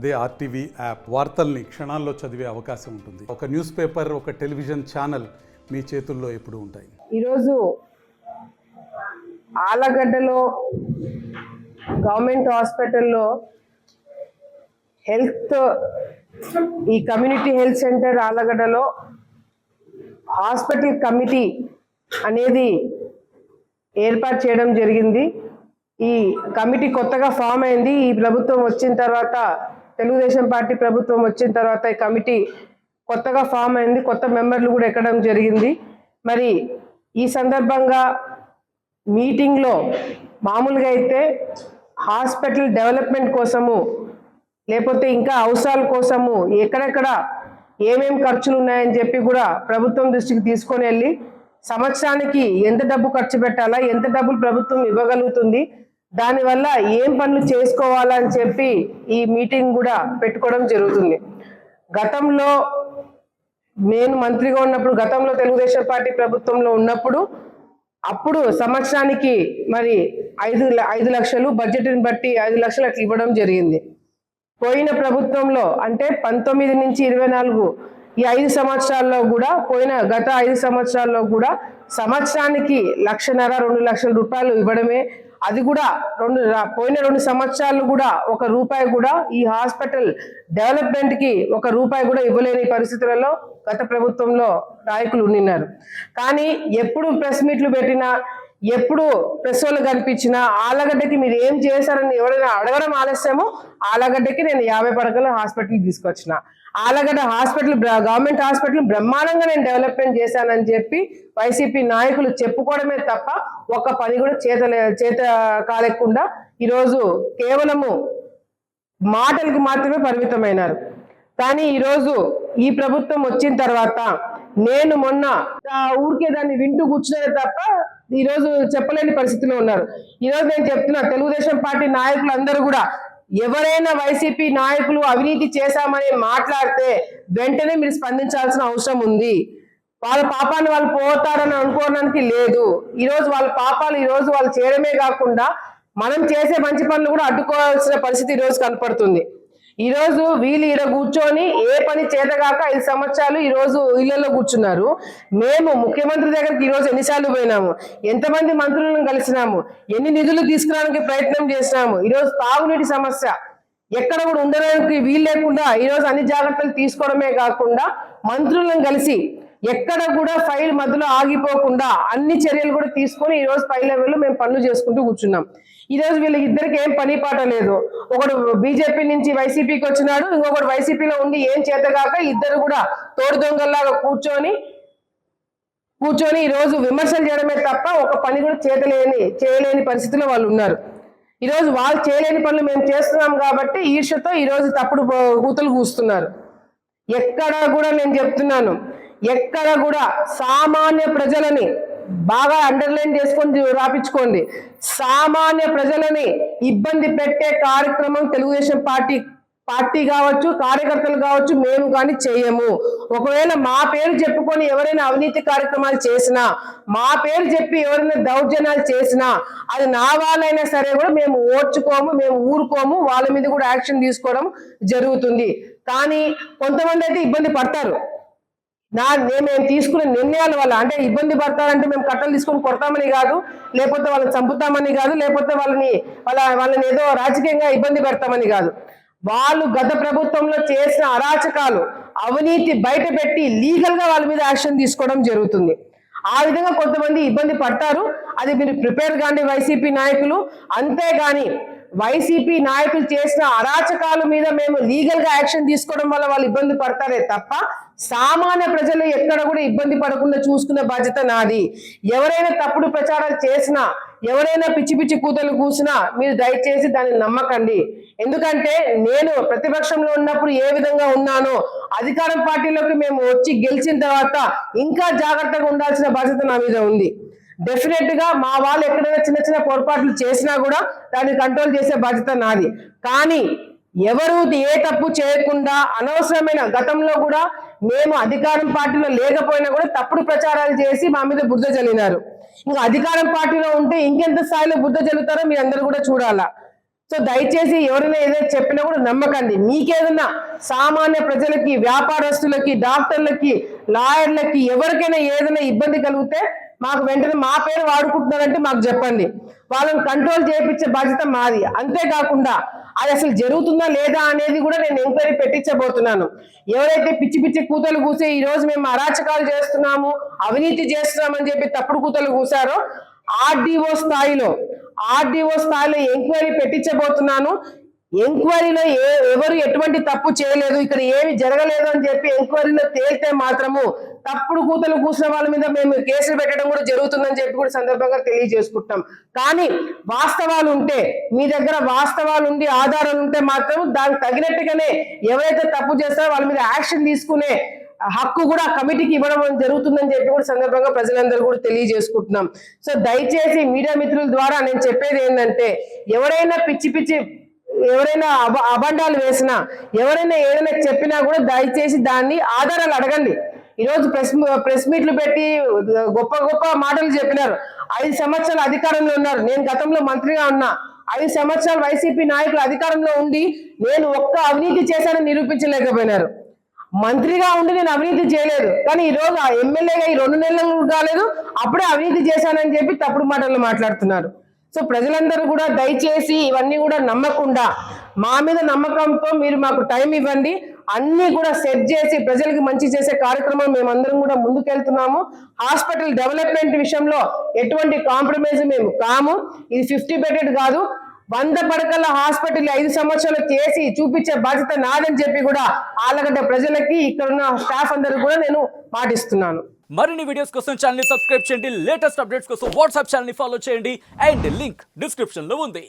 అదే RTV app వార్తల్ని క్షణాల్లో చదివే అవకాశం ఉంటుంది. ఒక న్యూస్ పేపర్, ఒక టెలివిజన్ ఛానల్ మీ చేతుల్లో ఎప్పుడూ ఉంటాయి. ఈరోజు ఆలగడ్డలో గవర్నమెంట్ హాస్పిటల్లో ఈ కమ్యూనిటీ హెల్త్ సెంటర్ ఆలగడ్డలో హాస్పిటల్ కమిటీ అనేది ఏర్పాటు చేయడం జరిగింది. ఈ కమిటీ కొత్తగా ఫామ్ అయింది. ఈ ప్రభుత్వం వచ్చిన తర్వాత, తెలుగుదేశం పార్టీ ప్రభుత్వం వచ్చిన తర్వాత ఈ కమిటీ కొత్తగా ఫామ్ అయింది. కొత్త మెంబర్లు కూడా ఎక్కడం జరిగింది. మరి ఈ సందర్భంగా మీటింగ్లో మామూలుగా అయితే హాస్పిటల్ డెవలప్మెంట్ కోసము, లేకపోతే ఇంకా అవసరాల కోసము ఎక్కడెక్కడ ఏమేం ఖర్చులు ఉన్నాయని చెప్పి కూడా ప్రభుత్వం దృష్టికి తీసుకొని వెళ్ళి సంవత్సరానికి ఎంత డబ్బు ఖర్చు పెట్టాలా, ఎంత డబ్బులు ప్రభుత్వం ఇవ్వగలుగుతుంది, దానివల్ల ఏం పనులు చేసుకోవాలని చెప్పి ఈ మీటింగ్ కూడా పెట్టుకోవడం జరుగుతుంది. గతంలో నేను మంత్రిగా ఉన్నప్పుడు, గతంలో తెలుగుదేశం పార్టీ ప్రభుత్వంలో ఉన్నప్పుడు అప్పుడు సంవత్సరానికి మరి 5 లక్షలు బడ్జెట్ని బట్టి 5 లక్షలు అట్లా ఇవ్వడం జరిగింది. పోయిన ప్రభుత్వంలో అంటే 19 నుంచి 24 ఈ 5 సంవత్సరాల్లో కూడా, గత 5 సంవత్సరాల్లో కూడా సంవత్సరానికి 1,50,000 2 లక్షల రూపాయలు ఇవ్వడమే. అది కూడా పోయిన 2 సంవత్సరాలు కూడా ₹1 కూడా ఈ హాస్పిటల్ డెవలప్మెంట్ కి ₹1 కూడా ఇవ్వలేని పరిస్థితులలో గత ప్రభుత్వంలో నాయకులు ఉన్నారు. కానీ ఎప్పుడు ప్రెస్ మీట్లు పెట్టినా, ఎప్పుడు ప్రెస్ వాళ్ళు కనిపించినా ఆలగడ్డకి మీరు ఏం చేశారని ఎవరైనా అడగడం ఆలస్యమో, ఆలగడ్డకి నేను 50 పడకల హాస్పిటల్ తీసుకొచ్చిన, ఆలగడ్డ హాస్పిటల్ గవర్నమెంట్ హాస్పిటల్ బ్రహ్మాండంగా నేను డెవలప్మెంట్ చేశానని చెప్పి వైసీపీ నాయకులు చెప్పుకోవడమే తప్ప ఒక్క పని కూడా చేత కాలేకుండా ఈరోజు కేవలము మాటలకి మాత్రమే పరిమితమైనారు. కానీ ఈరోజు ఈ ప్రభుత్వం వచ్చిన తర్వాత నేను మొన్న ఊరికే దాన్ని వింటూ కూర్చున్నారే తప్ప ఈరోజు చెప్పలేని పరిస్థితిలో ఉన్నారు. ఈరోజు నేను చెప్తున్నా, తెలుగుదేశం పార్టీ నాయకులు అందరూ కూడా ఎవరైనా వైసీపీ నాయకులు అవినీతి చేశామని మాట్లాడితే వెంటనే మీరు స్పందించాల్సిన అవసరం ఉంది. వాళ్ళ పాపాన్ని వాళ్ళు పోతారని అనుకోవడానికి లేదు. ఈరోజు వాళ్ళ పాపాలు ఈరోజు వాళ్ళు చేయడమే కాకుండా మనం చేసే మంచి పనులు కూడా అడ్డుకోవాల్సిన పరిస్థితి ఈరోజు కనపడుతుంది. ఈరోజు వీళ్ళు ఈడ కూర్చొని ఏ పని చేతగాక 5 సంవత్సరాలు ఈరోజు ఇళ్లలో కూర్చున్నారు. మేము ముఖ్యమంత్రి దగ్గరికి ఈరోజు ఎన్నిసార్లు పోయినాము, ఎంతమంది మంత్రులను కలిసినాము, ఎన్ని నిధులు తీసుకురావడానికి ప్రయత్నం చేసినాము. ఈరోజు తాగునీటి సమస్య ఎక్కడ కూడా ఉండడానికి వీలు లేకుండా ఈరోజు అన్ని జాగ్రత్తలు తీసుకోవడమే కాకుండా మంత్రులను కలిసి ఎక్కడ కూడా ఫైల్ మధ్యలో ఆగిపోకుండా అన్ని చర్యలు కూడా తీసుకొని ఈరోజు పై లెవెల్లో మేము పనులు చేసుకుంటూ కూర్చున్నాం. ఈరోజు వీళ్ళిద్దరికి ఏం పని పాట లేదు. ఒకడు బీజేపీ నుంచి వైసీపీకి వచ్చినాడు, ఇంకొకటి వైసీపీలో ఉండి ఏం చేతగాక ఇద్దరు కూడా తోడు దొంగల్లాగా కూర్చొని ఈరోజు విమర్శలు చేయడమే తప్ప ఒక పని కూడా చేయలేని పరిస్థితిలో వాళ్ళు ఉన్నారు. ఈరోజు వాళ్ళు చేయలేని పనులు మేము చేస్తున్నాం కాబట్టి ఈర్ష్యతో ఈరోజు తప్పుడు కూతలు కూస్తున్నారు. ఎక్కడ కూడా నేను చెప్తున్నాను, ఎక్కడ కూడా సామాన్య ప్రజలని బాగా అండర్లైన్ చేసుకొని రాపించుకోండి, సామాన్య ప్రజలని ఇబ్బంది పెట్టే కార్యక్రమం తెలుగుదేశం పార్టీ కావచ్చు, కార్యకర్తలు కావచ్చు, మేము కానీ చేయము. ఒకవేళ మా పేరు చెప్పుకొని ఎవరైనా అవినీతి కార్యక్రమాలు చేసినా, మా పేరు చెప్పి ఎవరైనా దౌర్జన్యాలు చేసినా అది నా వాళ్ళైనా సరే కూడా మేము ఓర్చుకోము, మేము ఊరుకోము, వాళ్ళ మీద కూడా యాక్షన్ తీసుకోవడం జరుగుతుంది. కానీ కొంతమంది అయితే ఇబ్బంది పడతారు. మేము తీసుకునే నిర్ణయాల వల్ల, అంటే ఇబ్బంది పడతారంటే మేము కట్టలు తీసుకొని కొడతామని కాదు, లేకపోతే వాళ్ళని చంపుతామని కాదు, లేకపోతే వాళ్ళని ఏదో రాజకీయంగా ఇబ్బంది పెడతామని కాదు. వాళ్ళు గత ప్రభుత్వంలో చేసిన అరాచకాలు, అవినీతి బయట పెట్టి లీగల్ గా వాళ్ళ మీద యాక్షన్ తీసుకోవడం జరుగుతుంది. ఆ విధంగా కొంతమంది ఇబ్బంది పడతారు. అది మీరు ప్రిపేర్ కాండి వైసీపీ నాయకులు. అంతేగాని వైసీపీ నాయకులు చేసిన అరాచకాల మీద మేము లీగల్ గా యాక్షన్ తీసుకోవడం వల్ల వాళ్ళు ఇబ్బంది పడతారే తప్ప సామాన్య ప్రజలు ఎక్కడ కూడా ఇబ్బంది పడకుండా చూసుకునే బాధ్యత నాది. ఎవరైనా తప్పుడు ప్రచారాలు చేసినా, ఎవరైనా పిచ్చి పిచ్చి కూతలు కూసినా మీరు దయచేసి దాన్ని నమ్మకండి. ఎందుకంటే నేను ప్రతిపక్షంలో ఉన్నప్పుడు ఏ విధంగా ఉన్నానో అధికారం పార్టీలోకి మేము వచ్చి గెలిచిన తర్వాత ఇంకా జాగ్రత్తగా ఉండాల్సిన బాధ్యత నా మీద ఉంది. డెఫినెట్ గా మా వాళ్ళు ఎక్కడైనా చిన్న చిన్న పొరపాట్లు చేసినా కూడా దాన్ని కంట్రోల్ చేసే బాధ్యత నాది. కానీ ఎవరు ఏ తప్పు చేయకుండా అనవసరమైన, గతంలో కూడా మేము అధికారం పార్టీలో లేకపోయినా కూడా తప్పుడు ప్రచారాలు చేసి మా మీద బురద జల్లినారు. ఇంకా అధికారం పార్టీలో ఉంటే ఇంకెంత స్థాయిలో బురద జల్లుతారో మీరు అందరూ కూడా చూడాలా. సో దయచేసి ఎవరైనా ఏదైనా చెప్పినా కూడా నమ్మకండి. మీకేదన్నా సామాన్య ప్రజలకి, వ్యాపారస్తులకి, డాక్టర్లకి, లాయర్లకి ఎవరికైనా ఏదైనా ఇబ్బంది కలిగితే మాకు వెంటనే మా పేరు వాడుకుంటున్నారంటే మాకు చెప్పండి. వాళ్ళని కంట్రోల్ చేయించే బాధ్యత మాది. అంతేకాకుండా అది అసలు జరుగుతుందా లేదా అనేది కూడా నేను ఎంక్వైరీ పెట్టించబోతున్నాను. ఎవరైతే పిచ్చి పిచ్చి కూతలు కూసి ఈ రోజు మేము అరాచకాలు చేస్తున్నాము, అవినీతి చేస్తున్నామని చెప్పి తప్పుడు కూతలు కూసారో ఆర్డీఓ స్థాయిలో ఎంక్వైరీ పెట్టించబోతున్నాను. ఎంక్వైరీలో ఎవరు ఎటువంటి తప్పు చేయలేదు, ఇక్కడ ఏమి జరగలేదు అని చెప్పి ఎంక్వైరీలో తేలితే మాత్రము తప్పుడు కూతలు కూసిన వాళ్ళ మీద మేము కేసులు పెట్టడం కూడా జరుగుతుందని చెప్పి కూడా సందర్భంగా తెలియజేసుకుంటాం. కానీ వాస్తవాలు ఉంటే, మీ దగ్గర వాస్తవాలు ఉండి ఆధారాలు ఉంటే మాత్రం దానికి తగినట్టుగానే ఎవరైతే తప్పు చేస్తారో వాళ్ళ మీద యాక్షన్ తీసుకునే హక్కు కూడా కమిటీకి ఇవ్వడం జరుగుతుందని చెప్పి కూడా సందర్భంగా ప్రజలందరూ కూడా తెలియజేసుకుంటున్నాం. సో దయచేసి మీడియా మిత్రుల ద్వారా నేను చెప్పేది ఏంటంటే, ఎవరైనా అబండాలు వేసినా, ఎవరైనా ఏదైనా చెప్పినా కూడా దయచేసి దాన్ని ఆధారాలు అడగండి. ఈరోజు ప్రెస్ మీట్లు పెట్టి గొప్ప గొప్ప మాటలు చెప్పినారు. 5 సంవత్సరాలు అధికారంలో ఉన్నారు. నేను గతంలో మంత్రిగా ఉన్నా. 5 సంవత్సరాలు వైసీపీ నాయకులు అధికారంలో ఉండి నేను ఒక్క అవినీతి చేశానని నిరూపించలేకపోయినారు. మంత్రిగా ఉండి నేను అవినీతి చేయలేదు, కానీ ఈ రోజు ఆ ఎమ్మెల్యేగా ఈ 2 నెలలు కాలేదు అప్పుడే అవినీతి చేశానని చెప్పి తప్పుడు మాటలు మాట్లాడుతున్నారు. సో ప్రజలందరూ కూడా దయచేసి ఇవన్నీ కూడా నమ్మకుండా, మా మీద నమ్మకంతో మీరు మాకు టైం ఇవ్వండి. అన్ని కూడా సెట్ చేసి ప్రజలకు మంచి చేసే కార్యక్రమం మేమందరం కూడా ముందుకెళ్తున్నాము. హాస్పిటల్ డెవలప్మెంట్ విషయంలో ఎటువంటి కాంప్రమైజ్ మేము కాము. ఇది 50 బెడెడ్ కాదు, 100 పడకల హాస్పిటల్ 5 సంవత్సరాలు చేసి చూపించే బాధ్యత నాదని చెప్పి కూడా ఆలగడ్డ ప్రజలకి, ఇక్కడ ఉన్న స్టాఫ్ అందరూ కూడా నేను మాటిస్తున్నాను. మరిన్ని వీడియోస్ కోసం ఛానల్ ని సబ్స్క్రైబ్ చేయండి. లేటెస్ట్ అప్డేట్స్ కోసం వాట్సాప్ ఛానల్ ని ఫాలో చేయండి. అండ్ లింక్ డిస్క్రిప్షన్ లో ఉంది.